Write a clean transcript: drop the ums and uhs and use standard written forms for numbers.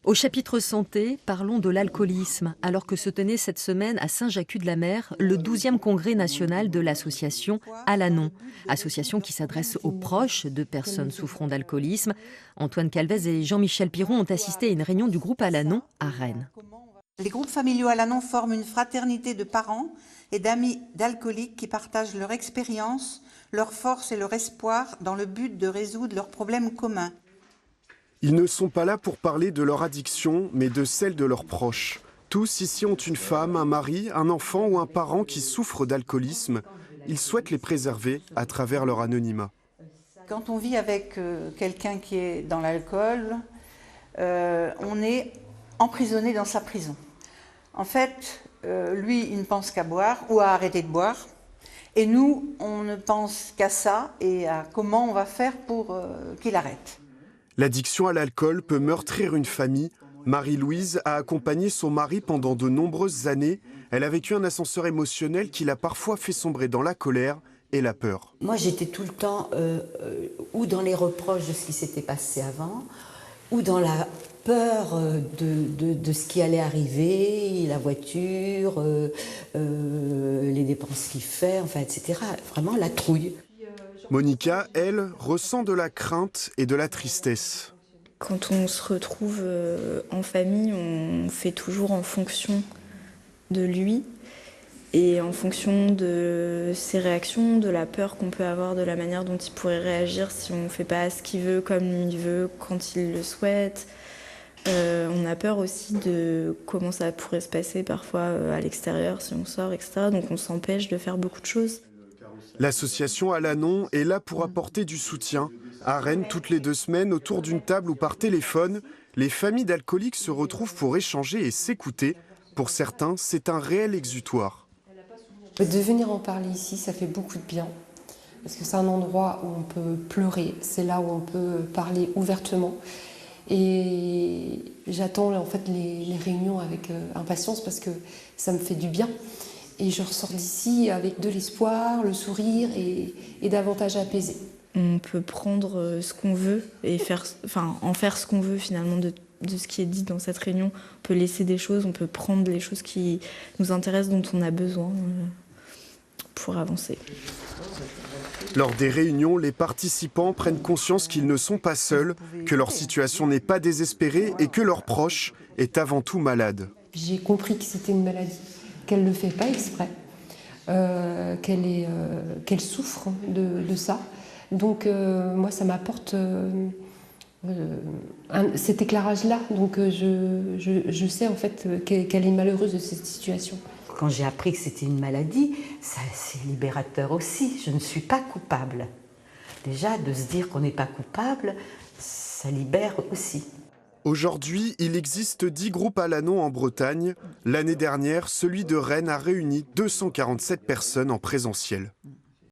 Au chapitre santé, parlons de l'alcoolisme, alors que se tenait cette semaine à Saint-Jacques-de-la-Mer le 12e congrès national de l'association Alanon, association qui s'adresse aux proches de personnes souffrant d'alcoolisme. Antoine Calvez et Jean-Michel Piron ont assisté à une réunion du groupe Alanon à Rennes. Les groupes familiaux Alanon forment une fraternité de parents et d'amis d'alcooliques qui partagent leur expérience, leur force et leur espoir dans le but de résoudre leurs problèmes communs. Ils ne sont pas là pour parler de leur addiction, mais de celle de leurs proches. Tous ici ont une femme, un mari, un enfant ou un parent qui souffre d'alcoolisme. Ils souhaitent les préserver à travers leur anonymat. Quand on vit avec quelqu'un qui est dans l'alcool, on est emprisonné dans sa prison. En fait, lui, il ne pense qu'à boire ou à arrêter de boire. Et nous, on ne pense qu'à ça et à comment on va faire pour qu'il arrête. L'addiction à l'alcool peut meurtrir une famille. Marie-Louise a accompagné son mari pendant de nombreuses années. Elle a vécu un ascenseur émotionnel qui l'a parfois fait sombrer dans la colère et la peur. Moi, j'étais tout le temps ou dans les reproches de ce qui s'était passé avant, ou dans la peur de ce qui allait arriver, la voiture, les dépenses qu'il fait, enfin, etc. Vraiment la trouille. Monica, elle, ressent de la crainte et de la tristesse. Quand on se retrouve en famille, on fait toujours en fonction de lui et en fonction de ses réactions, de la peur qu'on peut avoir, de la manière dont il pourrait réagir si on ne fait pas ce qu'il veut, comme il veut, quand il le souhaite. On a peur aussi de comment ça pourrait se passer parfois à l'extérieur si on sort, etc. Donc on s'empêche de faire beaucoup de choses. L'association Alanon est là pour apporter du soutien. À Rennes, toutes les 2 semaines, autour d'une table ou par téléphone, les familles d'alcooliques se retrouvent pour échanger et s'écouter. Pour certains, c'est un réel exutoire. De venir en parler ici, ça fait beaucoup de bien. Parce que c'est un endroit où on peut pleurer, c'est là où on peut parler ouvertement. Et j'attends en fait les réunions avec impatience parce que ça me fait du bien. Et je ressors d'ici avec de l'espoir, le sourire et davantage apaisé. On peut prendre ce qu'on veut et en faire ce qu'on veut finalement de ce qui est dit dans cette réunion. On peut laisser des choses, on peut prendre les choses qui nous intéressent, dont on a besoin pour avancer. Lors des réunions, les participants prennent conscience qu'ils ne sont pas seuls, que leur situation n'est pas désespérée et que leur proche est avant tout malade. J'ai compris que c'était une maladie, qu'elle ne le fait pas exprès, qu'elle souffre de ça. Donc moi, ça m'apporte cet éclairage-là. Donc je sais en fait qu'elle est malheureuse de cette situation. Quand j'ai appris que c'était une maladie, c'est libérateur aussi. Je ne suis pas coupable. Déjà, de se dire qu'on n'est pas coupable, ça libère aussi. Aujourd'hui, il existe 10 groupes Alanon en Bretagne. L'année dernière, celui de Rennes a réuni 247 personnes en présentiel.